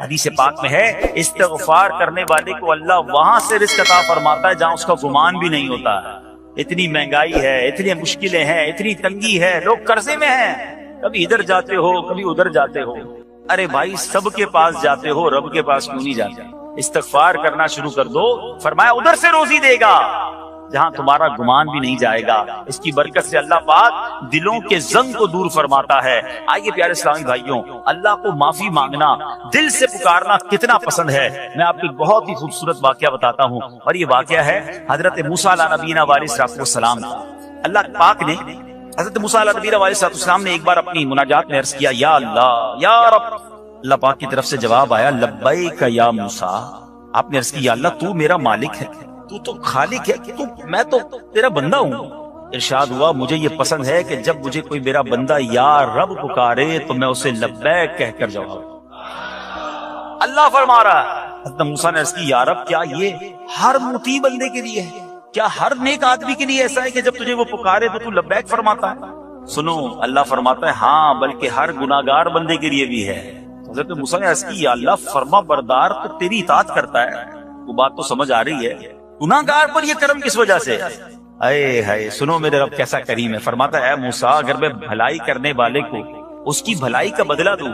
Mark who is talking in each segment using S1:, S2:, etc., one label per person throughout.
S1: حدیث پاک میں ہے استغفار کرنے والے کو اللہ وہاں سے رزق عطا فرماتا ہے جہاں اس کا گمان بھی نہیں ہوتا ہے۔ اتنی مہنگائی ہے، اتنی مشکلیں ہیں، اتنی تنگی ہے، لوگ قرضے میں ہیں، کبھی ادھر جاتے ہو کبھی ادھر جاتے ہو۔ ارے بھائی سب کے پاس جاتے ہو، رب کے پاس کیوں نہیں جاتے؟ استغفار کرنا شروع کر دو، فرمایا ادھر سے روزی دے گا جہاں تمہارا گمان بھی نہیں جائے گا۔ اس کی برکت سے اللہ پاک دلوں کے زنگ کو دور فرماتا ہے۔ آئیے پیارے اسلامی بھائیوں، اللہ کو معافی مانگنا، دل سے پکارنا کتنا پسند ہے۔ میں آپ کو ایک بہت ہی خوبصورت واقعہ بتاتا ہوں، اور یہ واقعہ ہے حضرت موسیٰ علیہ نبینا علیہ السلام کا۔ اللہ پاک نے حضرت موسیٰ علیہ نبینا علیہ السلام نے ایک بار اپنی مناجات میں عرض کیا یا اللہ یا رب۔ اللہ پاک کی طرف سے جواب آیا لبیک یا موسیٰ۔ آپ نے عرض کی یا اللہ تو میرا مالک ہے، تو خالق ہے، میں تو تیرا بندہ ہوں۔ ارشاد ہوا مجھے یہ پسند ہے کہ جب مجھے کوئی میرا بندہ یا رب پکارے تو میں اسے لبیک کہہ کر جواب دوں۔ اللہ فرما رہا ہے، حضرت موسیٰ نے عرض کی یا رب کیا یہ ہر مطیع بندے کے لیے ہے؟ کیا ہر نیک آدمی کے لیے ایسا ہے کہ جب تجھے وہ پکارے تو لبیک فرماتا ہے؟ سنو، اللہ فرماتا ہے ہاں بلکہ ہر گناہگار بندے کے لیے بھی ہے۔ حضرت موسیٰ نے عرض کی یا اللہ فرما بردار تو تیری اطاعت کرتا ہے، وہ بات تو سمجھ آ رہی ہے، گناہگار پر یہ کرم کس وجہ سے؟ اے ہائے سنو میرے رب کیسا کریم ہے۔ فرماتا ہے اے موسیٰ اگر میں بھلائی کرنے والے کو اس کی بھلائی کا بدلہ دوں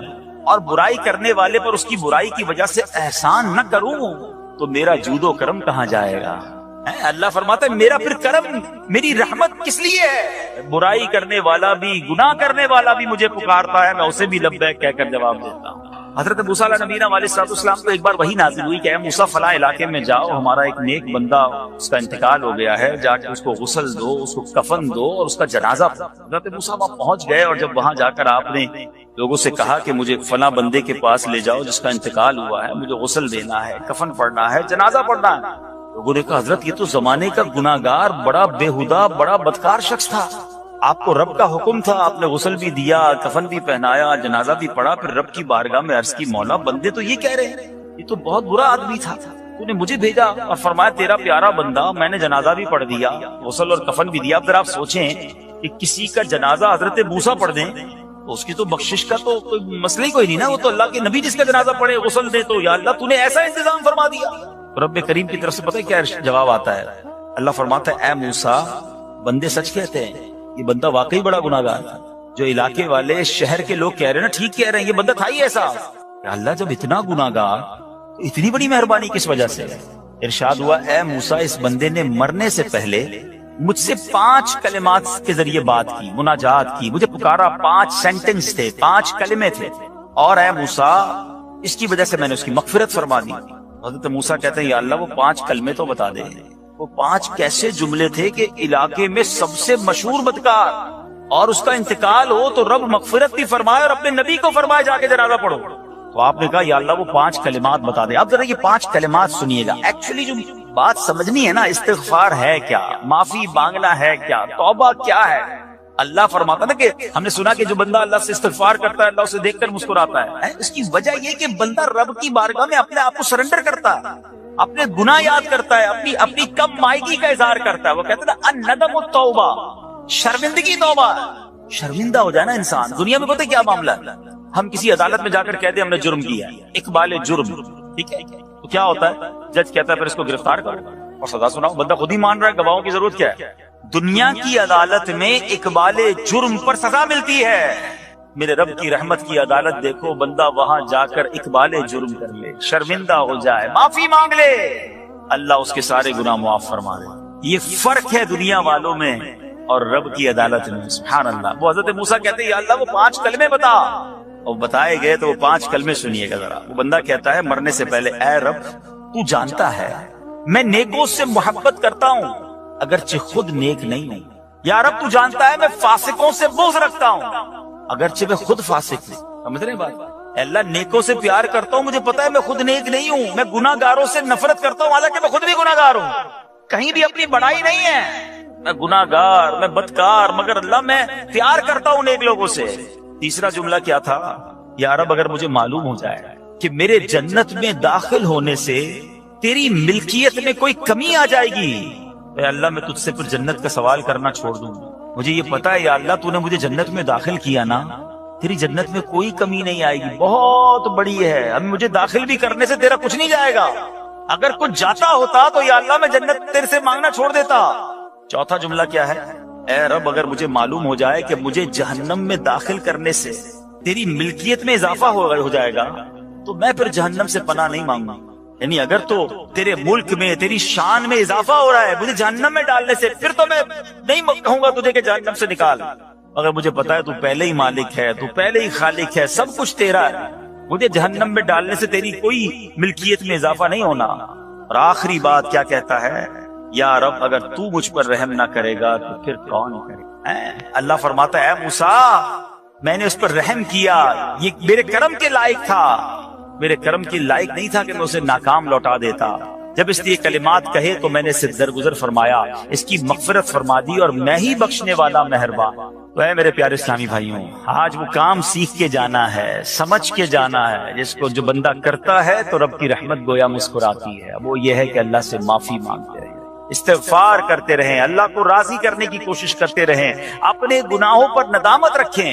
S1: اور برائی کرنے والے پر اس کی برائی کی وجہ سے احسان نہ کروں تو میرا جود و کرم کہاں جائے گا؟ اللہ فرماتا ہے میرا پھر کرم، میری رحمت کس لیے ہے؟ برائی کرنے والا بھی گناہ کرنے والا بھی مجھے پکارتا ہے، میں اسے بھی لبیک کہہ کر جواب دیتا ہوں۔ حضرت موسیٰ علیہ نبینا علیہ السلام کو ایک بار وحی نازل ہوئی کہ اے موسیٰ فلاں علاقے میں جاؤ، ہمارا ایک نیک بندہ اس کا انتقال ہو گیا ہے، جا کے اس کو غسل دو، اس کو کفن دو اور اس کا جنازہ پڑھو۔ حضرت موسیٰ وہاں پہنچ گئے اور جب وہاں جا کر آپ نے لوگوں سے کہا کہ مجھے فلاں بندے کے پاس لے جاؤ جس کا انتقال ہوا ہے، مجھے غسل دینا ہے، کفن پڑھنا ہے، جنازہ پڑھنا ہے، لوگوں نے کہا حضرت یہ تو زمانے کا گناہگار بڑا بےہودہ بڑا بدکار شخص تھا، آپ کو رب کا حکم تھا، آپ نے غسل بھی دیا، کفن بھی پہنایا، جنازہ بھی پڑھا، پھر رب کی بارگاہ میں عرض کی مولا بندے تو یہ کہہ رہے ہیں یہ تو بہت برا آدمی تھا، تو نے مجھے بھیجا اور فرمایا تیرا پیارا بندہ، میں نے جنازہ بھی پڑھ دیا، غسل اور کفن بھی دیا۔ اب ذرا آپ سوچیں کہ کسی کا جنازہ حضرت موسیٰ پڑھ دیں تو اس کی تو بخشش کا تو کوئی مسئلہ ہی کوئی نہیں نا، وہ تو اللہ کے نبی جس کا جنازہ پڑھے غسل دے، تو یا اللہ تو نے ایسا انتظام فرما دیا۔ رب کریم کی طرف سے پتہ ہے کیا جواب آتا ہے؟ اللہ فرماتا ہے اے موسیٰ بندے سچ کہتے ہیں، یہ بندہ واقعی بڑا گناہگار تھا، جو علاقے والے شہر کے لوگ کہہ رہے ہیں نا ٹھیک کہہ رہے ہیں، یہ بندہ تھا ہی ایسا۔ اللہ جب اتنا گناہگار تو اتنی بڑی مہربانی کس وجہ سے؟ ارشاد ہوا اے موسیٰ اس بندے نے مرنے سے پہلے مجھ سے 5 کلمات کے ذریعے بات کی، مناجات کی، مجھے پکارا، 5 سینٹنس تھے، 5 کلمے تھے، اور اے موسیٰ اس کی وجہ سے میں نے اس کی مغفرت فرما دی۔ حضرت موسیٰ کہتے ہیں یا اللہ وہ 5 کلمے تو بتا دے، وہ 5 کیسے جملے تھے کہ علاقے میں سب سے مشہور بدکار اور اس کا انتقال ہو تو رب مغفرت بھی فرمائے اور اپنے نبی کو فرمائے جا کے جنازہ پڑھو۔ تو آپ نے کہا یا اللہ وہ 5 کلمات بتا دے۔ اب ذرا یہ 5 کلمات سنیے گا، ایکچولی جو بات سمجھنی ہے نا، استغفار ہے کیا، معافی مانگنا ہے کیا، توبہ کیا ہے۔ اللہ فرماتا نا کہ ہم نے سنا کہ جو بندہ اللہ سے استغفار کرتا ہے اللہ اسے دیکھ کر مسکراتا ہے، اس کی وجہ یہ کہ بندہ رب کی بارگاہ میں اپنے آپ کو سرنڈر کرتا ہے، اپنے گناہ یاد کرتا ہے، اپنی کم مائگی کا اظہار کرتا ہے۔ وہ کہتے ہیں الندم التوبہ، شرمندگی توبہ۔ شرمندہ ہو جائے نا انسان، دنیا میں پتہ کیا معاملہ ہے، ہم کسی عدالت میں جا کر کہتے ہیں ہم نے جرم کیا ہے، اقبال جرم، ٹھیک ہے، تو کیا ہوتا ہے، جج کہتا ہے پھر اس کو گرفتار کرو اور سزا سناؤ، بندہ خود ہی مان رہا ہے، گواہوں کی ضرورت کیا ہے۔ دنیا کی عدالت میں اقبال جرم پر سزا ملتی ہے، میرے رب کی رحمت کی عدالت دیکھو، بندہ وہاں جا کر اقبال جرم کر لے، شرمندہ ہو جائے، معافی مانگ لے، اللہ اس کے سارے گناہ معاف فرما دے۔ یہ فرق ہے دنیا والوں میں اور رب کی عدالت میں، سبحان اللہ۔ وہ حضرت موسیٰ کہتے ہیں یا اللہ وہ 5 کلمے بتا، اور بتائے گئے تو وہ 5 کلمے سنیے گا ذرا۔ وہ بندہ کہتا ہے مرنے سے پہلے اے رب تو جانتا ہے میں نیکوں سے محبت کرتا ہوں اگرچہ خود نیک نہیں ہوں، یا رب تو جانتا ہے میں فاسقوں سے بغض رکھتا ہوں اگرچہ میں خود فاسق ہوں۔ سمجھ رہے ہیں بات؟ اللہ نیکوں سے پیار کرتا ہوں، مجھے پتا ہے میں خود نیک نہیں ہوں، میں گناہ گاروں سے نفرت کرتا ہوں حالانکہ میں خود بھی گناہ گار ہوں، کہیں بھی اپنی بڑائی نہیں ہے، میں گناہ گار، میں بدکار، مگر اللہ میں پیار کرتا ہوں نیک لوگوں سے۔ تیسرا جملہ کیا تھا، یا رب اگر مجھے معلوم ہو جائے کہ میرے جنت میں داخل ہونے سے تیری ملکیت میں کوئی کمی آ جائے گی، اے اللہ میں تجھ سے پھر جنت کا سوال کرنا چھوڑ دوں، مجھے یہ پتا ہے یا اللہ تو نے مجھے جنت میں داخل کیا نا، تیری جنت میں کوئی کمی نہیں آئے گی، بہت بڑی ہے، اب مجھے داخل بھی کرنے سے تیرا کچھ نہیں جائے گا، اگر کچھ جاتا ہوتا تو یا اللہ میں جنت تیرے سے مانگنا چھوڑ دیتا۔ چوتھا جملہ کیا ہے؟ اے رب اگر مجھے معلوم ہو جائے کہ مجھے جہنم میں داخل کرنے سے تیری ملکیت میں اضافہ ہو جائے گا تو میں پھر جہنم سے پناہ نہیں مانگوں، یعنی اگر تو تیرے ملک میں تیری شان میں اضافہ ہو رہا ہے مجھے جہنم میں ڈالنے سے، پھر تو میں نہیں کہوں گا تجھے کہ جہنم سے نکال، اگر مجھے پتا ہے تو پہلے ہی مالک ہے، تو پہلے ہی خالق ہے، سب کچھ تیرا ہے، مجھے جہنم میں ڈالنے سے تیری کوئی ملکیت میں اضافہ نہیں ہونا۔ اور آخری بات کیا کہتا ہے؟ یا رب اگر تو مجھ پر رحم نہ کرے گا تو پھر کون کرے گا؟ اللہ فرماتا ہے اے موسیٰ میں نے اس پر رحم کیا، یہ میرے کرم کے لائق تھا، میرے کرم کی لائق نہیں تھا کہ میں اسے ناکام لوٹا دیتا، جب اس لیے کلمات کہے تو میں نے اسے درگزر فرمایا، اس کی مغفرت فرما دی اور میں ہی بخشنے والا مہربان۔ تو اے میرے پیارے اسلامی بھائیوں، آج وہ کام سیکھ کے جانا ہے، سمجھ کے جانا ہے، جس کو جو بندہ کرتا ہے تو رب کی رحمت گویا مسکراتی ہے، وہ یہ ہے کہ اللہ سے معافی مانگتے رہیں، استغفار کرتے رہیں، اللہ کو راضی کرنے کی کوشش کرتے رہیں، اپنے گناہوں پر ندامت رکھیں،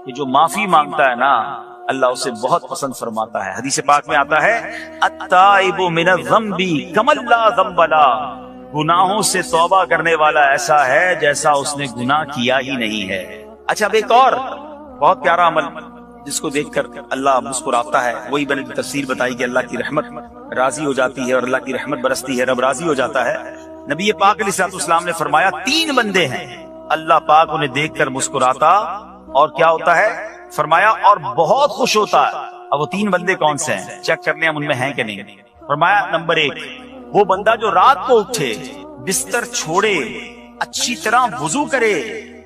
S1: کہ جو معافی مانگتا ہے نا اللہ اسے بہت پسند فرماتا ہے۔ حدیث پاک میں آتا ہے التائب من الذنب کمن لا ذنب لہ، گناہوں سے توبہ کرنے والا ایسا ہے جیسا اس نے گناہ کیا ہی نہیں ہے۔ اچھا اب ایک اور بہت پیارا عمل جس کو دیکھ کر اللہ مسکراتا ہے، وہی میں نے تفسیر بتائی کہ اللہ کی رحمت راضی ہو جاتی ہے اور اللہ کی رحمت برستی ہے، رب راضی ہو جاتا ہے۔ نبی پاک علیہ السلام نے فرمایا 3 بندے ہیں اللہ پاک انہیں دیکھ کر مسکراتا اور کیا ہوتا ہے؟ فرمایا اور بہت خوش ہوتا ہے۔ اب وہ 3 بندے کون سے ہیں؟ چیک کرنے ہم ان میں ہیں کہ نہیں۔ فرمایا نمبر 1 وہ بندہ جو رات کو اٹھے، بستر چھوڑے، اچھی طرح وضو کرے،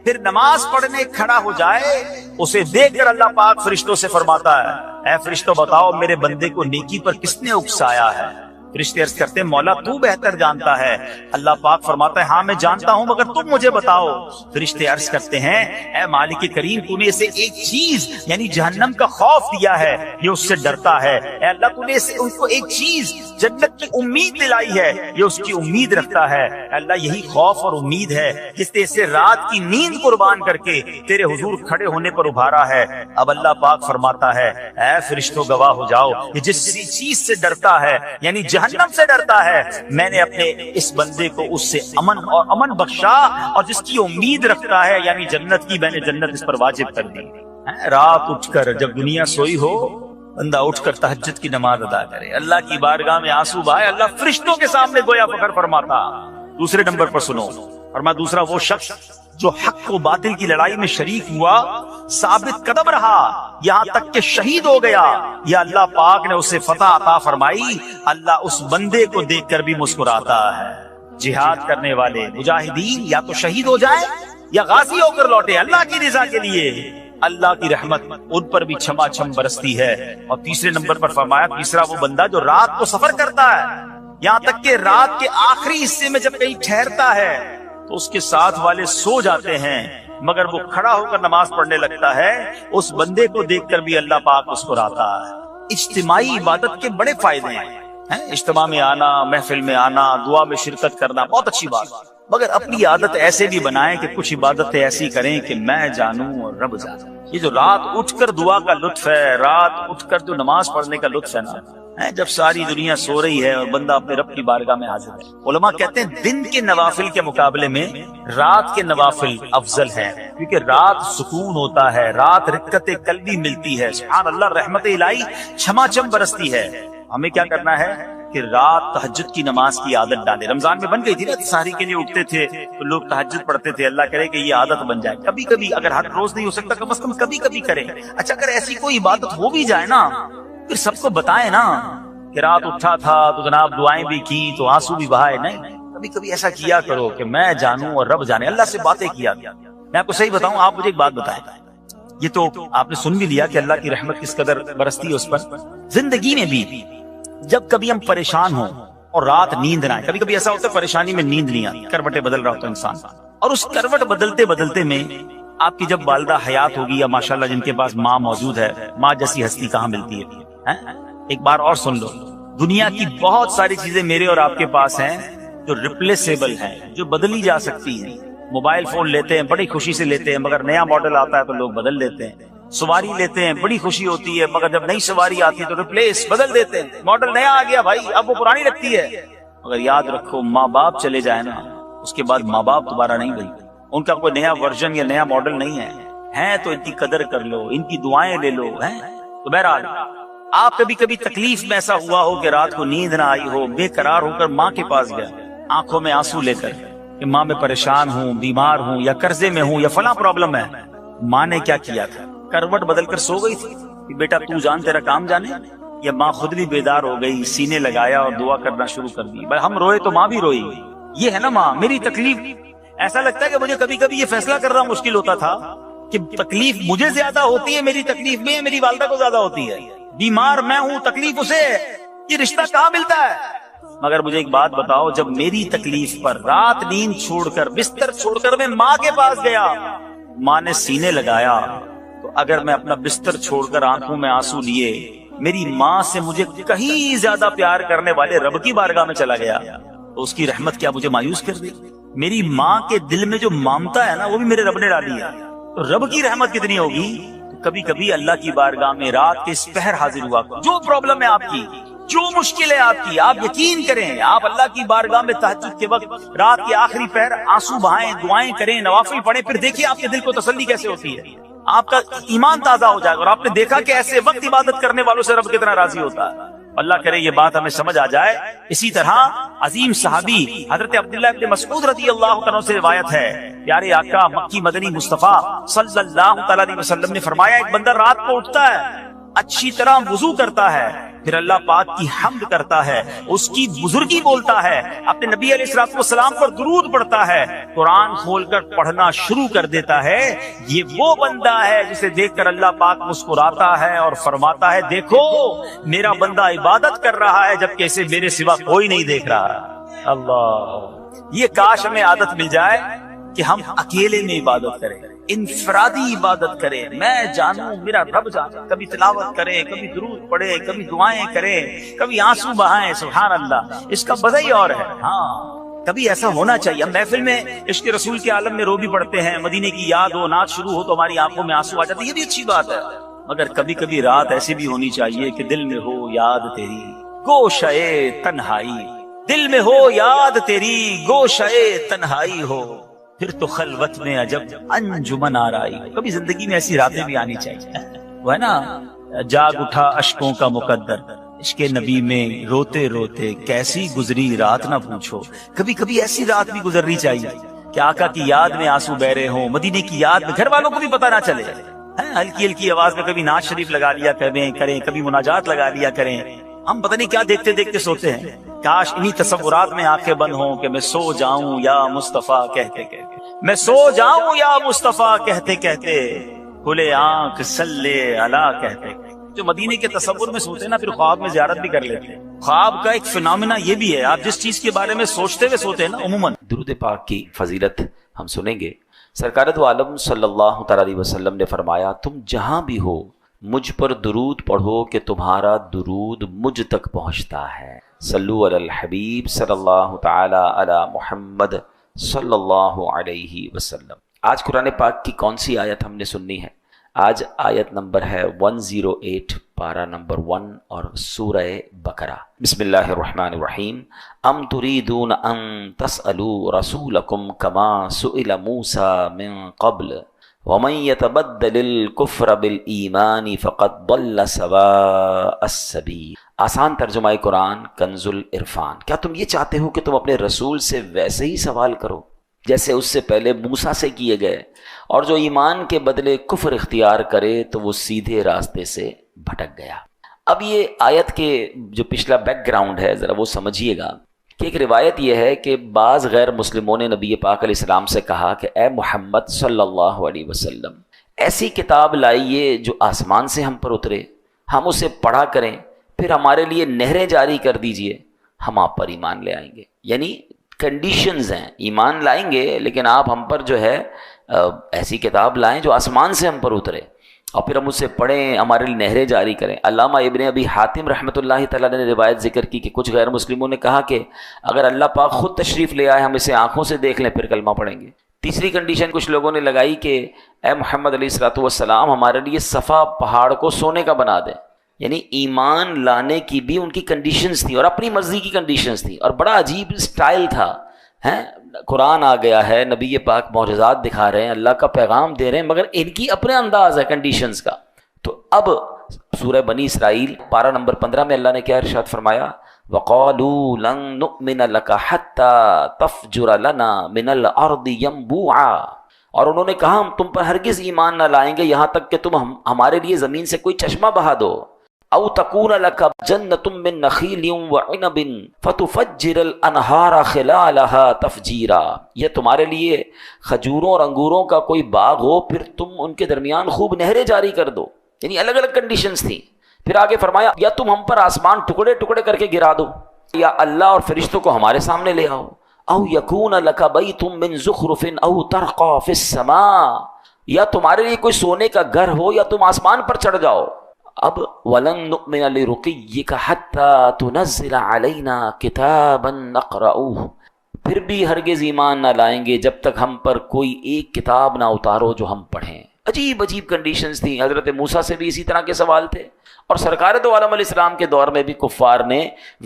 S1: پھر نماز پڑھنے کھڑا ہو جائے، اسے دیکھ کر اللہ پاک فرشتوں سے فرماتا ہے اے فرشتوں بتاؤ میرے بندے کو نیکی پر کس نے اکسایا ہے؟ فرشتے عرض کرتے ہیں مولا تو بہتر جانتا ہے۔ اللہ پاک فرماتا ہے ہاں میں جانتا ہوں مگر تم مجھے بتاؤ۔ فرشتے عرض کرتے ہیں اے مالک کریم تو نے اسے ایک چیز یعنی جہنم کا خوف دیا ہے، یہ اس سے ڈرتا ہے۔ اے اللہ تو نے ان کو ایک چیز جنت کی امید دلائی ہے، یہ اس کی امید رکھتا ہے۔ اے اللہ یہی خوف اور امید ہے جس نے اسے رات کی نیند قربان کر کے تیرے حضور کھڑے ہونے پر ابھارا ہے۔ اب اللہ پاک فرماتا ہے اے فرشتوں گواہ ہو جاؤ، یہ جس چیز سے ڈرتا ہے یعنی جہنم سے ڈرتا ہے، میں نے اپنے اس بندے کو اس سے امن بخشا، اور جس کی امید رکھتا ہے یعنی جنت کی، میں نے جنت اس پر واجب کر دی۔ رات اٹھ کر جب دنیا سوئی ہو بندہ اٹھ کر تہجد کی نماز ادا کرے، اللہ کی بارگاہ میں آنسو بہائے، اللہ فرشتوں کے سامنے گویا فخر فرماتا۔ دوسرے نمبر پر سنو، فرمایا دوسرا وہ شخص جو حق و باطل کی لڑائی میں شریک ہوا، ثابت قدم رہا یہاں تک کہ شہید ہو گیا، یا اللہ پاک نے اسے فتح عطا فرمائی، اللہ اس بندے کو دیکھ کر بھی مسکراتا ہے۔ جہاد کرنے والے مجاہدین یا تو شہید ہو جائیں یا غازی ہو کر لوٹے اللہ کی رضا کے لیے، اللہ کی رحمت ان پر بھی چھما چھم برستی ہے۔ اور تیسرے نمبر پر فرمایا تیسرا وہ بندہ جو رات کو سفر کرتا ہے، یہاں تک کہ رات کے آخری حصے میں جب کہیں ٹھہرتا ہے تو اس کے ساتھ والے سو جاتے ہیں مگر وہ کھڑا ہو کر نماز پڑھنے لگتا ہے، اس بندے کو دیکھ کر بھی اللہ پاک مسکراتا ہے۔ اجتماعی عبادت کے بڑے فائدے ہیں، اجتماع میں آنا، محفل میں آنا، دعا میں شرکت کرنا بہت اچھی بات، مگر اپنی عادت ایسے بھی بنائیں کہ کچھ عبادتیں ایسی کریں کہ میں جانوں اور رب جانے۔ یہ جو رات اٹھ کر دعا کا لطف ہے، رات اٹھ کر جو نماز پڑھنے کا لطف ہے نا، جب ساری دنیا سو رہی ہے اور بندہ اپنے رب کی بارگاہ میں حاضر ہے۔ علماء کہتے ہیں دن کے نوافل کے مقابلے میں رات کے نوافل افضل ہیں، کیونکہ رات سکون ہوتا ہے، رات رقت قلبی ملتی ہے، سبحان اللہ، رحمت الہی چھما چھم برستی ہے۔ ہمیں کیا کرنا ہے کہ رات تہجد کی نماز کی عادت ڈالے۔ رمضان میں بن گئی تھی نا، سحری کے لیے اٹھتے تھے تو لوگ تہجد پڑھتے تھے، اللہ کرے کہ یہ عادت بن جائے، کبھی کبھی، اگر ہر روز نہیں ہو سکتا کم از کم کبھی کبھی کریں۔ اچھا اگر ایسی کوئی عبادت ہو بھی جائے نا پھر سب کو بتائیں نا کہ رات اٹھا تھا تو جناب دعائیں بھی کی تو آنسو بھی بہائے، نہیں کبھی کبھی ایسا کیا کرو کہ میں جانوں اور رب جانے، اللہ سے باتیں کیا۔ میں آپ کو صحیح بتاؤں، آپ مجھے ایک بات بتائیں، یہ تو آپ نے سن بھی لیا کہ اللہ کی رحمت کس قدر برستی ہے اس پر۔ زندگی میں بھی جب کبھی ہم پریشان ہوں اور رات نیند نہ آئے، کبھی کبھی ایسا ہوتا ہے پریشانی میں نیند نہیں آتی، کروٹیں بدل رہا ہوتا ہے انسان، اور اس کروٹ بدلتے بدلتے میں آپ کی جب والدہ حیات ہوگی یا ماشاءاللہ جن کے پاس ماں موجود ہے، ماں جیسی ہستی کہاں ملتی ہے۔ ایک بار اور سن لو، دنیا کی بہت ساری چیزیں میرے اور آپ کے پاس ہیں جو ریپلیسیبل ہیں، جو بدلی جا سکتی ہیں۔ موبائل فون لیتے ہیں، بڑی خوشی سے لیتے ہیں، مگر نیا ماڈل آتا ہے تو لوگ بدل لیتے ہیں۔ سواری لیتے ہیں بڑی خوشی ہوتی ہے، مگر جب نئی سواری آتی ہے تو ریپلیس بدل دیتے ہیں، ماڈل نیا آ گیا بھائی، اب وہ پرانی لگتی ہے۔ مگر یاد رکھو ماں باپ چلے جائیں نا، اس کے بعد ماں باپ دوبارہ نہیں بنتے، ان کا کوئی نیا ورژن یا نیا ماڈل نہیں ہے تو ان کی قدر کر لو، ان کی دعائیں لے لو۔ تو بہرحال آپ کبھی کبھی تکلیف میں ایسا ہوا ہو کہ رات کو نیند نہ آئی ہو، بے قرار ہو کر ماں کے پاس گیا آنکھوں میں آنسو لے کر کہ ماں میں پریشان ہوں، بیمار ہوں، یا قرضے میں ہوں، یا فلاں پرابلم ہے۔ ماں نے کیا کیا تھا؟ کروٹ بدل کر سو گئی تھی کہ بیٹا تو جان تیرا کام جانے، یا ماں خود بھی بیدار ہو گئی، سینے لگایا اور دعا کرنا شروع کر دی؟ بھائی ہم روئے تو ماں بھی روئی۔ یہ ہے نا ماں، میری تکلیف، ایسا لگتا ہے کہ مجھے کبھی کبھی یہ فیصلہ کرنا مشکل ہوتا تھا کہ تکلیف مجھے زیادہ ہوتی ہے میری تکلیف میں، میری والدہ کو زیادہ ہوتی ہے، بیمار میں ہوں تکلیف اسے، یہ رشتہ کہاں ملتا ہے؟ مگر مجھے ایک بات بتاؤ، جب میری تکلیف پر رات نیند چھوڑ کر بستر چھوڑ کر میں ماں کے پاس گیا، ماں نے سینے لگایا، تو اگر میں اپنا بستر چھوڑ کر آنکھوں میں آنسو لیے میری ماں سے مجھے کہیں زیادہ پیار کرنے والے رب کی بارگاہ میں چلا گیا، تو اس کی رحمت کیا مجھے مایوس کر دی؟ میری ماں کے دل میں جو ممتا ہے نا وہ بھی میرے رب نے ڈالی ہے، تو رب کی رحمت کتنی ہوگی؟ کبھی کبھی اللہ کی بارگاہ میں رات کے اس پہر حاضر ہوا، جو پرابلم ہے آپ کی، جو مشکل ہے آپ کی، آپ یقین کریں، آپ اللہ کی بارگاہ میں تہجد کے وقت رات کے آخری پہر آنسو بہائیں، دعائیں کریں، نوافل پڑھیں، پھر دیکھیں آپ کے دل کو تسلی کیسے ہوتی ہے، آپ کا ایمان تازہ ہو جائے گا، اور آپ نے دیکھا کہ ایسے وقت عبادت کرنے والوں سے رب کتنا راضی ہوتا ہے۔ اللہ کرے یہ بات ہمیں سمجھ آ جائے۔ اسی طرح عظیم صحابی حضرت عبداللہ ابن مسعود رضی اللہ عنہ سے روایت ہے، پیارے آقا مکی مدنی مصطفیٰ صلی اللہ تعالی علیہ وسلم نے فرمایا، ایک بندہ رات کو اٹھتا ہے، اچھی طرح وضو کرتا ہے، پھر اللہ پاک کی حمد کرتا ہے، اس کی بزرگی بولتا ہے، اپنے نبی علیہ الصلوۃ والسلام پر درود پڑھتا ہے، قرآن کھول کر پڑھنا شروع کر دیتا ہے، یہ وہ بندہ ہے جسے دیکھ کر اللہ پاک مسکراتا ہے اور فرماتا ہے، دیکھو میرا بندہ عبادت کر رہا ہے جبکہ اسے میرے سوا کوئی نہیں دیکھ رہا۔ اللہ، یہ کاش ہمیں عادت مل جائے کہ ہم اکیلے میں عبادت کریں، انفرادی عبادت کریں، میں جانوں میرا رب جانے، کبھی تلاوت کریں، کبھی درود پڑھیں، کبھی دعائیں کریں، کبھی آنسو بہائیں، سبحان اللہ، اس کا مزہ ہی اور ہے۔ ہاں کبھی ایسا ہونا چاہیے، ہم محفل میں عشق رسول کے عالم میں رو بھی پڑتے ہیں، مدینے کی یاد ہو، نعت شروع ہو تو ہماری آنکھوں میں آنسو آ جاتے، یہ بھی اچھی بات ہے، مگر کبھی کبھی رات ایسی بھی ہونی چاہیے کہ دل میں ہو یاد تیری گوشئے تنہائی، دل میں ہو یاد تیری گوشئے تنہائی ہو، پھر تو خلوت میں عجب انجمن آرائی ہو۔ کبھی زندگی میں ایسی راتیں بھی آنی چاہیے، وہ ہے نا، جاگ اٹھا اشکوں کا مقدر، عشق نبی میں روتے روتے کیسی گزری رات نہ پوچھو۔ کبھی کبھی ایسی رات بھی گزرنی چاہیے کہ آقا کی یاد میں آنسو بہ رہے ہوں، مدینے کی یاد میں، گھر والوں کو بھی پتہ نہ چلے، ہلکی ہلکی آواز میں کبھی نعت شریف لگا لیا کریں، کبھی مناجات لگا لیا کریں، ہم پتہ نہیں کیا دیکھتے دیکھتے سوتے ہیں۔ کاش انہی تصورات میں آنکھیں بند ہوں کہ میں سو جاؤں یا مصطفیٰ کہتے کہتے، میں سو جاؤں یا مصطفیٰ کہتے کہتے، کھلے آنکھ صلی علی کہتے۔ جو مدینے کے تصور میں سوتے ہیں نا، پھر خواب میں زیارت بھی کر لیتے ہیں۔ خواب کا ایک فنامنا یہ بھی ہے، آپ جس چیز کے بارے میں سوچتے ہوئے سوتے ہیں نا، عموماً
S2: درود پاک کی فضیلت ہم سنیں گے۔ سرکار دو عالم صلی اللہ تعالی علیہ وسلم نے فرمایا، تم جہاں بھی ہو مجھ پر درود پڑھو کہ تمہارا درود مجھ تک پہنچتا ہے۔ صلو علی الحبیب صلی اللہ تعالی علی محمد صلی اللہ علیہ وسلم۔ آج قرآن پاک کی کون سی آیت ہم نے سننی ہے؟ آج آیت نمبر ہے 108، پارہ نمبر 1 اور سورہ بقرہ۔ بسم اللہ الرحمن الرحیم۔ ام تریدون ان تسألوا رسولکم کما سئل موسیٰ من قبل ومن يتبدل الكفر بالایمان فقد ضل سواء السبیل۔ آسان ترجمہ قرآن کنز العرفان۔ کیا تم یہ چاہتے ہو کہ تم اپنے رسول سے ویسے ہی سوال کرو جیسے اس سے پہلے موسیٰ سے کیے گئے، اور جو ایمان کے بدلے کفر اختیار کرے تو وہ سیدھے راستے سے بھٹک گیا۔ اب یہ آیت کے جو پچھلا بیک گراؤنڈ ہے ذرا وہ سمجھیے گا کہ ایک روایت یہ ہے کہ بعض غیر مسلموں نے نبی پاک علیہ السلام سے کہا کہ اے محمد صلی اللہ علیہ وسلم، ایسی کتاب لائیے جو آسمان سے ہم پر اترے، ہم اسے پڑھا کریں، پھر ہمارے لیے نہریں جاری کر دیجئے، ہم آپ پر ایمان لے آئیں گے۔ یعنی کنڈیشنز ہیں، ایمان لائیں گے لیکن آپ ہم پر جو ہے ایسی کتاب لائیں جو آسمان سے ہم پر اترے، اور پھر ہم اسے پڑھیں، ہمارے لیے نہریں جاری کریں۔ علامہ ابن ابی حاتم رحمۃ اللہ تعالیٰ نے روایت ذکر کی کہ کچھ غیر مسلموں نے کہا کہ اگر اللہ پاک خود تشریف لے آئے، ہم اسے آنکھوں سے دیکھ لیں پھر کلمہ پڑھیں گے۔ تیسری کنڈیشن کچھ لوگوں نے لگائی کہ اے محمد علیہ الصلوۃ والسلام ہمارے لیے صفا پہاڑ کو سونے کا بنا دیں. یعنی ایمان لانے کی بھی ان کی کنڈیشنز تھیں اور اپنی مرضی کی کنڈیشنز تھیں، اور بڑا عجیب سٹائل تھا. قرآن آ گیا ہے، نبی پاک معجزات دکھا رہے ہیں، اللہ کا پیغام دے رہے ہیں، مگر ان کی اپنے انداز ہے کنڈیشنز کا. تو اب سورہ بنی اسرائیل پارہ نمبر 15 میں اللہ نے کیا ارشاد فرمایا؟ وَقَالُوا لَن نُؤْمِنَ لَكَ حَتَّى تَفْجُرَ لَنَا مِنَ الْأَرْضِ يَنبُوعًا، اور انہوں نے کہا ہم تم پر ہرگز ایمان نہ لائیں گے یہاں تک کہ تم ہمارے لیے زمین سے کوئی چشمہ بہا دو. او تکون لک جنۃ من نخیل وعنب فتفجر الانہار خلالها تفجیرا، یہ تمہارے لیے کھجوروں اور انگوروں کا کوئی باغ ہو پھر تم ان کے درمیان خوب نہریں جاری کر دو. یعنی الگ الگ کنڈیشنز تھیں. پھر آگے فرمایا یا تم ہم پر آسمان ٹکڑے ٹکڑے کر کے گرا دو، یا اللہ اور فرشتوں کو ہمارے سامنے لے آؤ. او یکون لک بیت من زخرف او ترقى فی السماء، یا تمہارے لیے کوئی سونے کا گھر ہو یا تم آسمان پر چڑھ جاؤ. اب وَلَن نُؤْمِنَ لِرُقِيِّكَ حَتَّى تُنَزِّلَ عَلَيْنَا كِتَابًا نَقْرَؤُهُ، پھر بھی ہرگز ایمان نہ لائیں گے جب تک ہم پر کوئی ایک کتاب نہ اتارو جو ہم پڑھیں. عجیب عجیب کنڈیشنز تھیں. حضرت موسیٰ سے بھی اسی طرح کے سوال تھے، اور سرکار دو عالم علیہ السلام کے دور میں بھی کفار نے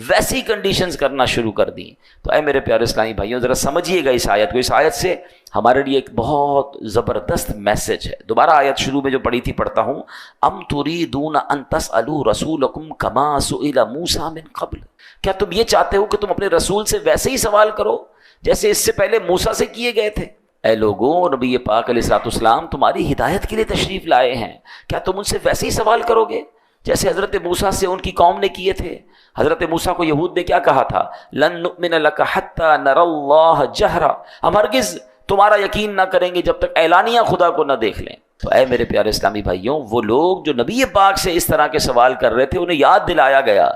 S2: ویسی کنڈیشنز کرنا شروع کر دیں. تو اے میرے پیارے اسلامی بھائیوں ذرا سمجھیے گا اس آیت کو. اس آیت سے ہمارے لیے ایک بہت زبردست میسج ہے. دوبارہ آیت شروع میں جو پڑھی تھی پڑھتا ہوں. ام تریدون ان تسألوا رسولکم کما سئل موسیٰ من قبل، کیا تم یہ چاہتے ہو کہ تم اپنے رسول سے ویسے ہی سوال کرو جیسے اس سے پہلے موسیٰ سے کیے گئے تھے؟ اے لوگوں، نبی پاک علیہ الصلوۃ والسلام تمہاری ہدایت کے لیے تشریف لائے ہیں، کیا تم ان سے ویسے ہی سوال کرو گے جیسے حضرت موسیٰ سے ان کی قوم نے کیے تھے؟ حضرت موسیٰ کو یہود نے کیا کہا تھا؟ لن نؤمن لک حتی نری اللہ جہرا، ہم ہرگز تمہارا یقین نہ کریں گے جب تک اعلانیہ خدا کو نہ دیکھ لیں. تو اے میرے پیارے اسلامی بھائیوں، وہ لوگ جو نبی پاک سے اس طرح کے سوال کر رہے تھے انہیں یاد دلایا گیا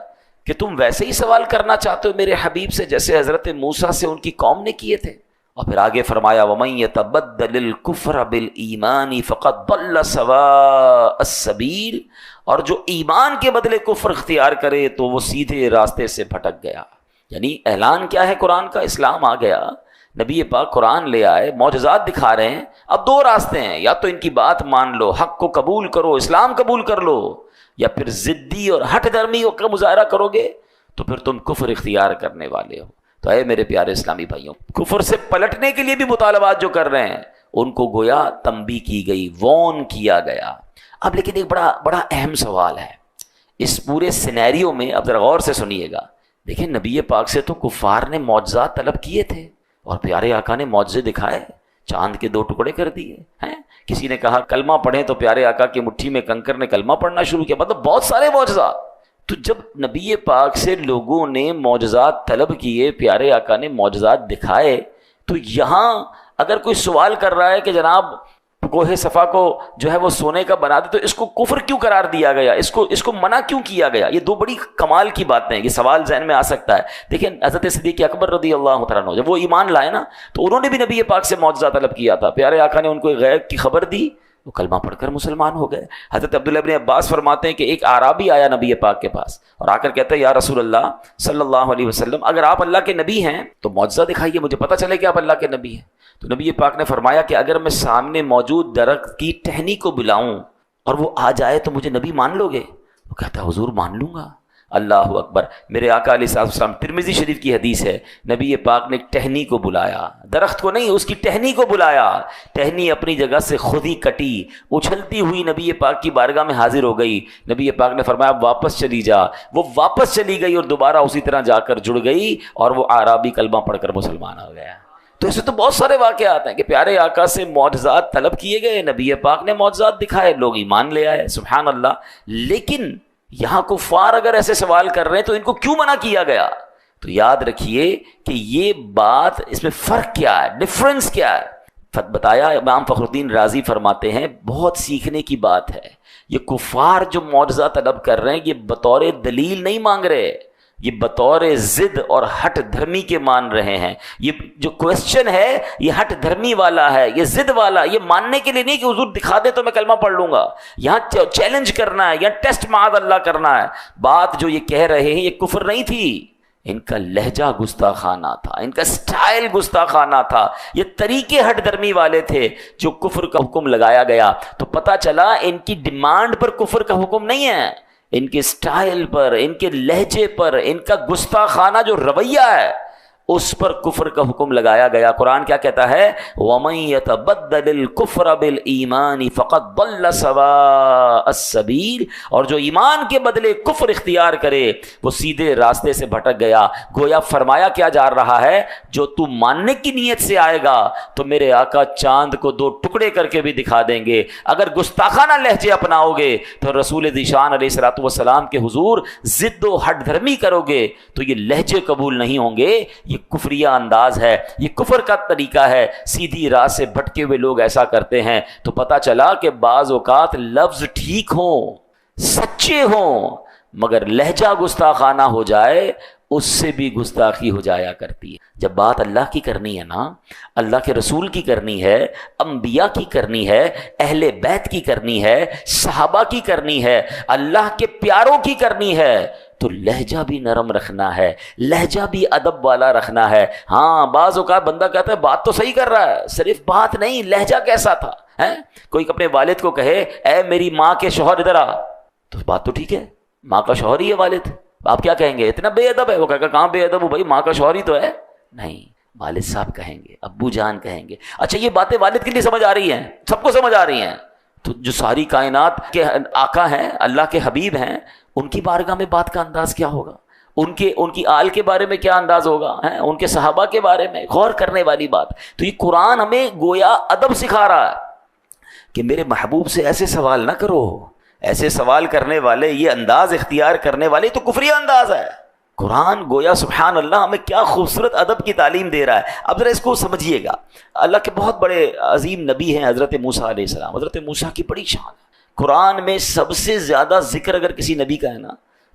S2: کہ تم ویسے ہی سوال کرنا چاہتے ہو میرے حبیب سے جیسے حضرت موسیٰ سے ان کی قوم نے کیے تھے. اور پھر آگے فرمایا وَمَن يَتَبَدَّلِ الْكُفْرَ بِالْإِيمَانِ فَقَدْ ضَلَّ سَوَاءَ السَّبِيلِ، اور جو ایمان کے بدلے کفر اختیار کرے تو وہ سیدھے راستے سے بھٹک گیا. یعنی اعلان کیا ہے قرآن کا؟ اسلام آ گیا، نبی پاک قرآن لے آئے، معجزات دکھا رہے ہیں. اب دو راستے ہیں، یا تو ان کی بات مان لو، حق کو قبول کرو، اسلام قبول کر لو، یا پھر ضدی اور ہٹ دھرمی کا مظاہرہ کرو گے تو پھر تم کفر اختیار کرنے والے ہو. تو اے میرے پیارے اسلامی بھائیوں، کفر سے پلٹنے کے لیے بھی مطالبات جو کر رہے ہیں ان کو گویا تنبیہ کی گئی، وارن کیا گیا. اب لیکن ایک بڑا اہم سوال ہے اس پورے سینیریو میں، اب ذرا غور سے سنیے گا. دیکھیں نبی پاک سے تو کفار نے معجزات طلب کیے تھے اور پیارے آقا نے معجزے دکھائے، چاند کے 2 ٹکڑے کر دیے ہیں. کسی نے کہا کلمہ پڑھیں تو پیارے آقا کی مٹھی میں کنکر نے کلمہ پڑھنا شروع کیا. مطلب بہت سارے معجزات. تو جب نبی پاک سے لوگوں نے معجزات طلب کیے، پیارے آقا نے معجزات دکھائے، تو یہاں اگر کوئی سوال کر رہا ہے کہ جناب کوہ صفا کو جو ہے وہ سونے کا بنا دے تو اس کو کفر کیوں قرار دیا گیا، اس کو منع کیوں کیا گیا؟ یہ 2 بڑی کمال کی باتیں ہیں. یہ سوال ذہن میں آ سکتا ہے. دیکھیں حضرت صدیق اکبر رضی اللہ تعالیٰ عنہ جب وہ ایمان لائے نا تو انہوں نے بھی نبی پاک سے معجزہ طلب کیا تھا. پیارے آقا نے ان کو غیب کی خبر دی، وہ کلمہ پڑھ کر مسلمان ہو گئے. حضرت عبداللہ ابن عباس فرماتے ہیں کہ ایک اعرابی آیا نبی پاک کے پاس اور آ کر کہتا ہے یا رسول اللہ صلی اللہ علیہ وسلم، اگر آپ اللہ کے نبی ہیں تو معجزہ دکھائیے، مجھے پتہ چلے کہ آپ اللہ کے نبی ہیں. تو نبی پاک نے فرمایا کہ اگر میں سامنے موجود درخت کی ٹہنی کو بلاؤں اور وہ آ جائے تو مجھے نبی مان لو گے؟ وہ کہتا ہے حضور مان لوں گا. اللہ اکبر. میرے آقا علیہ السلام، ترمذی شریف کی حدیث ہے، نبی پاک نے ٹہنی کو بلایا، درخت کو نہیں، اس کی ٹہنی کو بلایا. ٹہنی اپنی جگہ سے خود ہی کٹی، اچھلتی ہوئی نبی پاک کی بارگاہ میں حاضر ہو گئی. نبی پاک نے فرمایا واپس چلی جا. وہ واپس چلی گئی اور دوبارہ اسی طرح جا کر جڑ گئی اور وہ اعرابی کلمہ پڑھ کر مسلمان ہو گیا. تو ایسے تو بہت سارے واقعات ہیں کہ پیارے آقا سے معجزات طلب کیے گئے، نبی پاک نے معجزات دکھائے، لوگ ایمان لے آئے، سبحان اللہ. لیکن یہاں کفار اگر ایسے سوال کر رہے ہیں تو ان کو کیوں منع کیا گیا؟ تو یاد رکھیے کہ یہ بات، اس میں فرق کیا ہے، ڈفرنس کیا ہے. بتایا امام فخر الدین رازی فرماتے ہیں بہت سیکھنے کی بات ہے. یہ کفار جو معجزہ طلب کر رہے ہیں یہ بطور دلیل نہیں مانگ رہے، یہ بطور ضد اور ہٹ دھرمی کے مان رہے ہیں. یہ جو کوشچن ہے یہ ہٹ دھرمی والا ہے، یہ ضد والا، یہ ماننے کے لیے نہیں کہ حضور دکھا دے تو میں کلمہ پڑھ لوں گا. یہاں چیلنج کرنا ہے یا ٹیسٹ معاذ اللہ کرنا ہے. بات جو یہ کہہ رہے ہیں یہ کفر نہیں تھی، ان کا لہجہ گستاخانہ تھا، ان کا سٹائل گستاخانہ تھا، یہ طریقے ہٹ درمی والے تھے جو کفر کا حکم لگایا گیا تو پتہ چلا ان کی ڈیمانڈ پر کفر کا حکم نہیں ہے، ان کے سٹائل پر، ان کے لہجے پر، ان کا گستاخانہ جو رویہ ہے اس پر کفر کا حکم لگایا گیا۔ قرآن کیا کہتا ہے؟ وَمَن يَتَبَدَّلِ الْكُفْرَ بِالْإِيمَانِ فَقَدْ ضَلَّ سَوَاءَ السَّبِيلِ، اور جو ایمان کے بدلے کفر اختیار کرے وہ سیدھے راستے سے بھٹک گیا۔ گویا فرمایا کیا جا رہا ہے، جو تو ماننے کی نیت سے آئے گا تو میرے آقا چاند کو دو ٹکڑے کر کے بھی دکھا دیں گے، اگر گستاخانہ لہجے اپناؤ گے تو رسول ذیشان علیہ الصلوۃ والسلام کے حضور ضد و ہٹ دھرمی کرو گے تو یہ لہجے قبول نہیں ہوں گے، یہ کفریہ انداز ہے، یہ کفر کا طریقہ ہے۔ سیدھی راہ سے بھٹکے ہوئے لوگ ایسا کرتے ہیں تو پتہ چلا کہ بعض اوقات لفظ ٹھیک ہوں، سچے ہوں، مگر لہجہ گستاخانہ ہو جائے اس سے بھی گستاخی ہو جایا کرتی ہے۔ جب بات اللہ کی کرنی ہے نا، اللہ کے رسول کی کرنی ہے، انبیاء کی کرنی ہے، اہل بیت کی کرنی ہے، صحابہ کی کرنی ہے، اللہ کے پیاروں کی کرنی ہے تو لہجہ بھی نرم رکھنا ہے، لہجہ بھی ادب والا رکھنا ہے۔ ہاں بعض اوقات بندہ کہتا ہے بات تو صحیح کر رہا ہے، صرف بات نہیں لہجہ کیسا تھا ہے۔ کوئی اپنے والد کو کہے اے میری ماں کے شوہر ادھر آ، تو بات تو ٹھیک ہے، ماں کا شوہر ہی ہے والد، آپ کیا کہیں گے اتنا بے ادب ہے؟ وہ کہے گا کہاں بے ادب ہوں بھائی، ماں کا شوہر ہی تو ہے۔ نہیں، والد صاحب کہیں گے، ابو جان کہیں گے۔ اچھا یہ باتیں والد کے لیے سمجھ آ رہی ہیں، سب کو سمجھ آ رہی ہیں، تو جو ساری کائنات کے آقا ہیں، اللہ کے حبیب ہیں، ان کی بارگاہ میں بات کا انداز کیا ہوگا، ان کی آل کے بارے میں کیا انداز ہوگا، ان کے صحابہ کے بارے میں غور کرنے والی بات۔ تو یہ قرآن ہمیں گویا ادب سکھا رہا ہے کہ میرے محبوب سے ایسے سوال نہ کرو، ایسے سوال کرنے والے، یہ انداز اختیار کرنے والے تو کفریہ انداز ہے۔ قرآن گویا سبحان اللہ ہمیں کیا خوبصورت ادب کی تعلیم دے رہا ہے۔ اب ذرا اس کو سمجھیے گا، اللہ کے بہت بڑے عظیم نبی ہیں حضرت موسیٰ علیہ السلام، حضرت موسیٰ کی بڑی شان ہے۔ قرآن میں سب سے زیادہ ذکر اگر کسی نبی کا ہے نا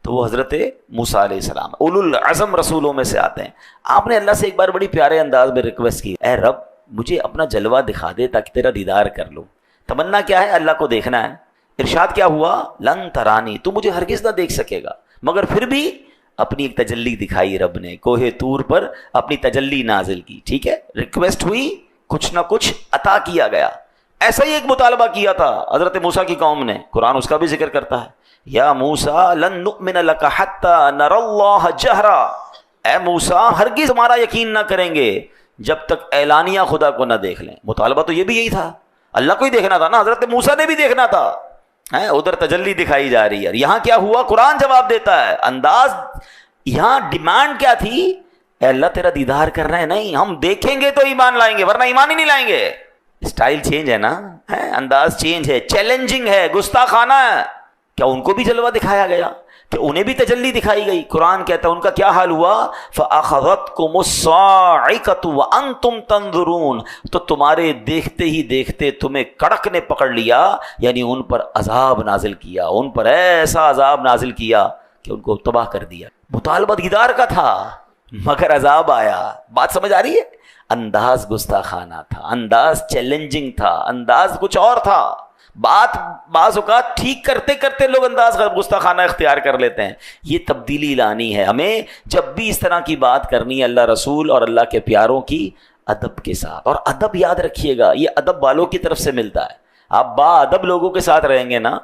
S2: تو وہ حضرت موسیٰ علیہ السلام، اولو العزم رسولوں میں سے آتے ہیں۔ آپ نے اللہ سے ایک بار بڑی پیارے انداز میں ریکویسٹ کی، اے رب مجھے اپنا جلوہ دکھا دے تاکہ تیرا دیدار کر لوں۔ تمنا کیا ہے؟ اللہ کو دیکھنا ہے۔ ارشاد کیا ہوا؟ لن ترانی، تو مجھے ہرگز نہ دیکھ سکے گا، مگر پھر بھی اپنی ایک تجلی دکھائی رب نے، کوہ طور پر اپنی تجلی نازل کی، ٹھیک ہے، ریکویسٹ ہوئی، کچھ نہ کچھ عطا کیا گیا۔ ایسا ہی ایک مطالبہ کیا تھا حضرت موسیٰ کی قوم نے، قرآن اس کا بھی ذکر کرتا ہے، یا موسیٰ لن نؤمن لک حتی نری اللہ جہرا، اے موسیٰ ہرگز ہمارا یقین نہ کریں گے جب تک اعلانیہ خدا کو نہ دیکھ لیں۔ مطالبہ تو یہ بھی یہی تھا، اللہ کو ہی دیکھنا تھا نا، حضرت موسیٰ نے بھی دیکھنا تھا، ادھر تجلی دکھائی جا رہی ہے۔ یہاں کیا ہوا؟ قرآن جواب دیتا ہے، انداز یہاں ڈیمانڈ کیا تھی؟ اے اللہ تیرا دیدار کرنا ہے، نہیں ہم دیکھیں گے تو ایمان لائیں گے ورنہ ایمان ہی نہیں لائیں گے۔ اسٹائل چینج ہے نا، انداز چینج ہے، چیلنجنگ ہے، گستاخانہ ہے۔ کیا ان کو بھی جلوہ دکھایا گیا کہ انہیں بھی تجلی دکھائی گئی؟ قرآن کہتا ہے ان کا کیا حال ہوا؟ فَأَخَذَتْكُمُ الصَّاعِقَةُ وَأَنْتُمْ تَنظُرُونَ، تو تمہارے دیکھتے ہی دیکھتے تمہیں کڑک نے پکڑ لیا، یعنی ان پر عذاب نازل کیا، ان پر ایسا عذاب نازل کیا کہ ان کو تباہ کر دیا۔ مطالبہ دیدار کا تھا مگر عذاب آیا۔ بات سمجھ آ رہی ہے؟ انداز گستاخانہ تھا، انداز چیلنجنگ تھا، انداز کچھ اور تھا۔ بات بعض اوقات ٹھیک کرتے کرتے لوگ انداز گستاخانہ اختیار کر لیتے ہیں۔ یہ تبدیلی لانی ہے ہمیں، جب بھی اس طرح کی بات کرنی ہے اللہ رسول اور اللہ کے پیاروں کی، ادب کے ساتھ۔ اور ادب یاد رکھیے گا یہ ادب والوں کی طرف سے ملتا ہے۔ آپ با ادب لوگوں کے ساتھ رہیں گے نا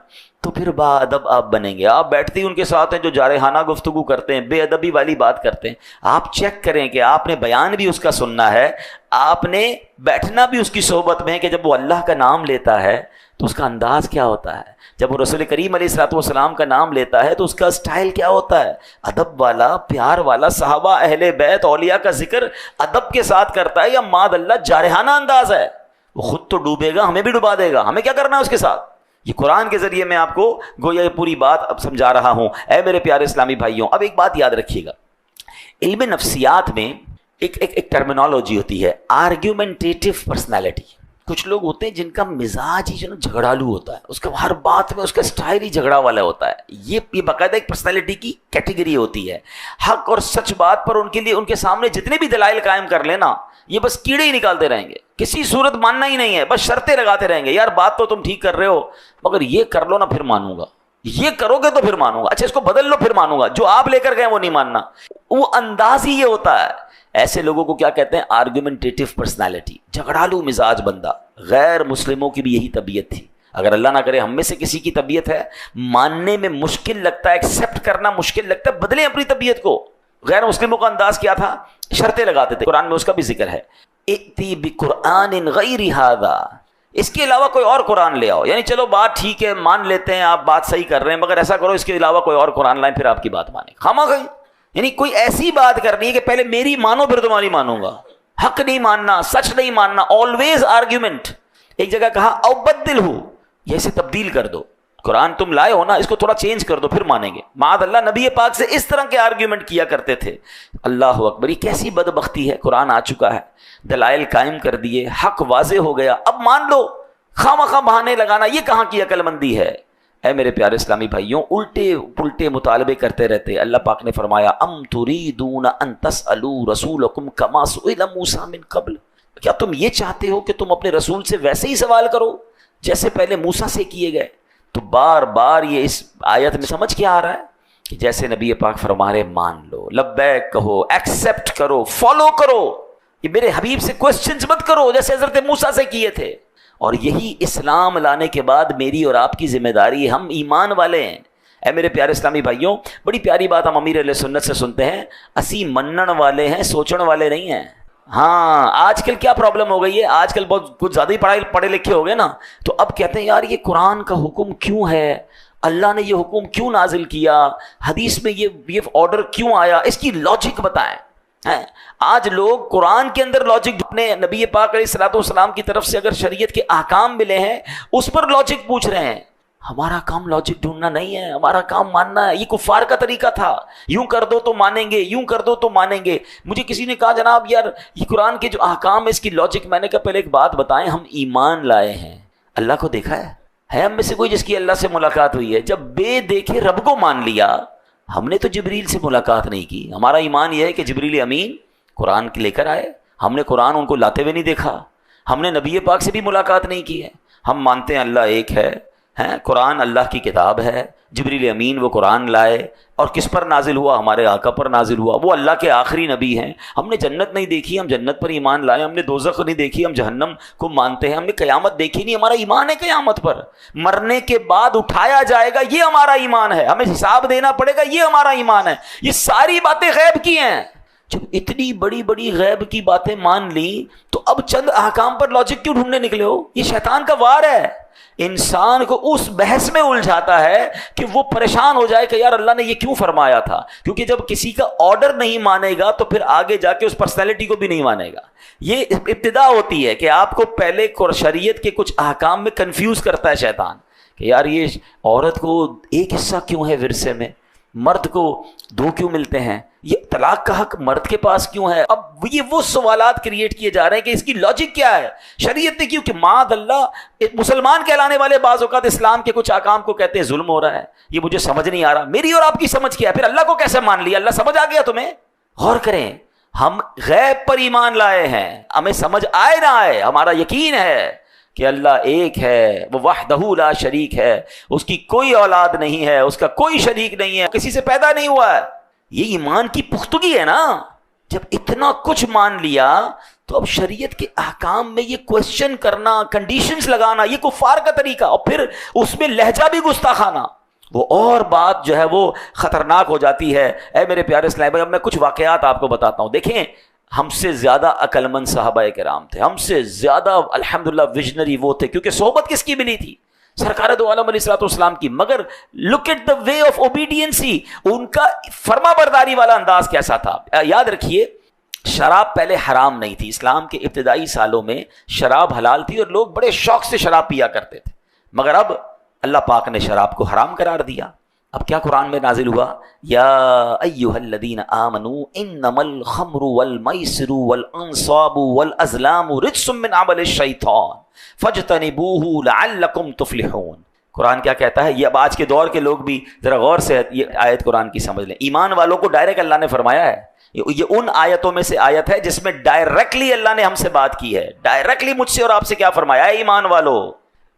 S2: تو پھر با ادب آپ بنیں گے۔ آپ بیٹھتے ہی ان کے ساتھ ہیں جو جارحانہ گفتگو کرتے ہیں، بے ادبی والی بات کرتے ہیں، آپ چیک کریں کہ آپ نے بیان بھی اس کا سننا ہے، آپ نے بیٹھنا بھی اس کی صحبت میں ہے کہ جب وہ اللہ کا نام لیتا ہے تو اس کا انداز کیا ہوتا ہے، جب وہ رسول کریم علیہ الصلوۃ والسلام کا نام لیتا ہے تو اس کا سٹائل کیا ہوتا ہے، ادب والا، پیار والا۔ صحابہ، اہل بیت، اولیاء کا ذکر ادب کے ساتھ کرتا ہے یا ماد اللہ جارحانہ انداز ہے؟ وہ خود تو ڈوبے گا، ہمیں بھی ڈبا دے گا، ہمیں کیا کرنا ہے اس کے ساتھ؟ یہ قرآن کے ذریعے میں آپ کو گویا یہ پوری بات اب سمجھا رہا ہوں۔ اے میرے پیارے اسلامی بھائیوں، اب ایک بات یاد رکھیے گا، علم نفسیات میں ایک ٹرمینالوجی ہوتی ہے، آرگیومنٹیٹیو پرسنالٹی۔ کچھ لوگ ہوتے ہیں جن کا مزاج ہی جو نا جھگڑالو ہوتا ہے، اس کا ہر بات میں اس کا سٹائل ہی جھگڑا والا ہوتا ہے۔ یہ باقاعدہ ایک پرسنالٹی کی کیٹیگری ہوتی ہے۔ حق اور سچ بات پر ان کے لیے، ان کے سامنے جتنے بھی دلائل قائم کر لینا، یہ بس کیڑے ہی نکالتے رہیں گے، کسی صورت ماننا ہی نہیں ہے، بس شرطیں لگاتے رہیں گے، یار بات تو تم ٹھیک کر رہے ہو مگر یہ کر لو نا پھر مانوں گا، یہ کرو گے تو پھر مانوں گا، اچھا اس کو بدل لو پھر مانوں گا، جو آپ لے کر گئے وہ نہیں ماننا۔ وہ انداز ہی یہ ہوتا ہے. ایسے لوگوں کو کیا کہتے ہیں؟ آرگومنٹیٹو پرسنالٹی، جھگڑالو مزاج بندہ. غیر مسلموں کی بھی یہی طبیعت تھی. اگر اللہ نہ کرے ہم میں سے کسی کی طبیعت ہے ماننے میں مشکل لگتا ہے، ایکسیپٹ کرنا مشکل لگتا ہے، بدلیں اپنی طبیعت کو. غیر مسلموں کا انداز کیا تھا؟ شرطیں لگاتے تھے. قرآن میں اس کا بھی ذکر ہے، ائتی بقرآن غیر ھذا، اس کے علاوہ کوئی اور قرآن لے آؤ. یعنی چلو بات ٹھیک ہے، مان لیتے ہیں آپ بات صحیح کر رہے ہیں، مگر ایسا کرو اس کے علاوہ کوئی اور قرآن لائیں، پھر آپ کی بات مانیں. خامخواہ یعنی کوئی ایسی بات کرنی ہے کہ پہلے میری مانو پھر تمہاری مانوں گا. حق نہیں ماننا، سچ نہیں ماننا، آلویز آرگیومنٹ. ایک جگہ کہا او بدل ہو، یہ اسے تبدیل کر دو. قرآن تم لائے ہو نا، اس کو تھوڑا چینج کر دو پھر مانیں گے. معاذ اللہ نبی پاک سے اس طرح کے آرگیومنٹ کیا کرتے تھے. اللہ اکبر، یہ کیسی بدبختی ہے. قرآن آ چکا ہے، دلائل قائم کر دیے، حق واضح ہو گیا، اب مان لو. خواہ بہانے لگانا یہ کہاں کی عقل مندی ہے؟ اے میرے پیارے اسلامی بھائیوں، الٹے پلٹے مطالبے کرتے رہتے. اللہ پاک نے فرمایا ام تريدون ان تسألوا رسولکم کما سئل موسیٰ من قبل، کیا تم یہ چاہتے ہو کہ تم اپنے رسول سے ویسے ہی سوال کرو جیسے پہلے موسیٰ سے کیے گئے؟ تو بار بار یہ اس آیت میں سمجھ کیا آ رہا ہے کہ جیسے نبی پاک فرما رہے مان لو، لبیک کہو، ایکسیپٹ کرو، فالو کرو. یہ میرے حبیب سے کوسچنز مت کرو جیسے حضرت موسیٰ سے کیے تھے. اور یہی اسلام لانے کے بعد میری اور آپ کی ذمہ داری، ہم ایمان والے ہیں. اے میرے پیارے اسلامی بھائیوں، بڑی پیاری بات ہم امیر اہل سنت سے سنتے ہیں، اسی منن والے ہیں، سوچن والے نہیں ہیں. ہاں آج کل کیا پرابلم ہو گئی ہے، آج کل بہت کچھ زیادہ ہی پڑھے لکھے ہو گئے نا، تو اب کہتے ہیں یار یہ قرآن کا حکم کیوں ہے، اللہ نے یہ حکم کیوں نازل کیا، حدیث میں یہ آرڈر کیوں آیا، اس کی لاجک بتائیں. آج لوگ قرآن کے اندر لاجک ڈھونڈنے، نبی پاک علیہ الصلوۃ والسلام کی طرف سے اگر شریعت کے احکام ملے ہیں اس پر لاجک پوچھ رہے ہیں. ہمارا کام لاجک ڈھونڈنا نہیں ہے، ہمارا کام ماننا ہے. یہ کفار کا طریقہ تھا، یوں کر دو تو مانیں گے، یوں کر دو تو مانیں گے. مجھے کسی نے کہا جناب یار یہ قرآن کے جو احکام ہے اس کی لاجک، میں نے کہا پہلے ایک بات بتائیں، ہم ایمان لائے ہیں، اللہ کو دیکھا ہے ہم میں سے کوئی جس کی اللہ سے ملاقات ہوئی ہے؟ جب بے دیکھے رب کو مان لیا، ہم نے تو جبریل سے ملاقات نہیں کی. ہمارا ایمان یہ ہے کہ جبریل امین قرآن لے کر آئے، ہم نے قرآن ان کو لاتے ہوئے نہیں دیکھا، ہم نے نبی پاک سے بھی ملاقات نہیں کی ہے. ہم مانتے ہیں اللہ ایک ہے، قرآن اللہ کی کتاب ہے، جبریل امین وہ قرآن لائے، اور کس پر نازل ہوا؟ ہمارے آقا پر نازل ہوا، وہ اللہ کے آخری نبی ہیں. ہم نے جنت نہیں دیکھی، ہم جنت پر ایمان لائے. ہم نے دوزخ نہیں دیکھی، ہم جہنم کو مانتے ہیں. ہم نے قیامت دیکھی نہیں، ہمارا ایمان ہے قیامت پر، مرنے کے بعد اٹھایا جائے گا، یہ ہمارا ایمان ہے. ہمیں حساب دینا پڑے گا، یہ ہمارا ایمان ہے. یہ ساری باتیں غیب کی ہیں. جب اتنی بڑی بڑی غیب کی باتیں مان لی تو اب چند احکام پر لاجک کیوں ڈھونڈنے نکلے ہو؟ یہ شیطان کا وار ہے، انسان کو اس بحث میں الجھاتا ہے کہ وہ پریشان ہو جائے کہ یار اللہ نے یہ کیوں فرمایا تھا. کیونکہ جب کسی کا آرڈر نہیں مانے گا تو پھر آگے جا کے اس پرسنالٹی کو بھی نہیں مانے گا. یہ ابتدا ہوتی ہے کہ آپ کو پہلے شریعت کے کچھ احکام میں کنفیوز کرتا ہے شیطان کہ یار یہ عورت کو ایک حصہ کیوں ہے ورثے میں، مرد کو 2 کیوں ملتے ہیں، یہ طلاق کا حق مرد کے پاس کیوں ہے. اب یہ وہ سوالات کریٹ کیے جا رہے ہیں کہ اس کی لاجک کیا ہے، شریعت نے کیوں کہ معاذ اللہ مسلمان کہلانے والے بعض اوقات اسلام کے کچھ احکام کو کہتے ہیں ظلم ہو رہا ہے، یہ مجھے سمجھ نہیں آ رہا. میری اور آپ کی سمجھ کیا ہے؟ پھر اللہ کو کیسے مان لیا؟ اللہ سمجھ آ گیا تمہیں؟ غور کریں، ہم غیب پر ایمان لائے ہیں، ہمیں سمجھ آئے نہ آئے، ہمارا یقین ہے کہ اللہ ایک ہے، وہ وحدہ لا شریک ہے، اس کی کوئی اولاد نہیں ہے، اس کا کوئی شریک نہیں ہے، کسی سے پیدا نہیں ہوا ہے. یہ ایمان کی پختگی ہے نا. جب اتنا کچھ مان لیا تو اب شریعت کے احکام میں یہ کوشچن کرنا، کنڈیشنز لگانا، یہ کفار کا طریقہ، اور پھر اس میں لہجہ بھی گستاخانہ، وہ اور بات جو ہے وہ خطرناک ہو جاتی ہے. اے میرے پیارے اسلام بھائی، اب میں کچھ واقعات آپ کو بتاتا ہوں. دیکھیں ہم سے زیادہ عقل مند صحابہ کرام تھے، ہم سے زیادہ الحمدللہ ویژنری وہ تھے، کیونکہ صحبت کس کی ملی تھی؟ سرکار دو عالم علیہ الصلوۃ والسلام کی. مگر look at the way of اوبیڈینسی، ان کا فرما برداری والا انداز کیسا تھا. یاد رکھیے شراب پہلے حرام نہیں تھی، اسلام کے ابتدائی سالوں میں شراب حلال تھی اور لوگ بڑے شوق سے شراب پیا کرتے تھے. مگر اب اللہ پاک نے شراب کو حرام قرار دیا. اب کیا قرآن میں نازل ہوا؟ یا ایھا الذین آمنوا انما الخمر والمیسر والانصاب والازلام رجس من عمل الشیطان فاجتنبوہ لعلکم تفلحون. قرآن کیا کہتا ہے؟ یہ اب آج کے دور کے لوگ بھی ذرا غور سے یہ آیت قرآن کی سمجھ لیں. ایمان والوں کو ڈائریکٹ اللہ نے فرمایا ہے. یہ ان آیتوں میں سے آیت ہے جس میں ڈائریکٹلی اللہ نے ہم سے بات کی ہے. ڈائریکٹلی مجھ سے اور آپ سے کیا فرمایا ہے؟ ایمان والو،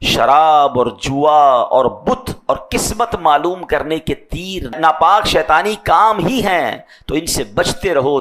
S2: شراب اور جوا اور بت اور قسمت معلوم کرنے کے تیر ناپاک شیطانی کام ہی ہیں، تو ان سے بچتے رہو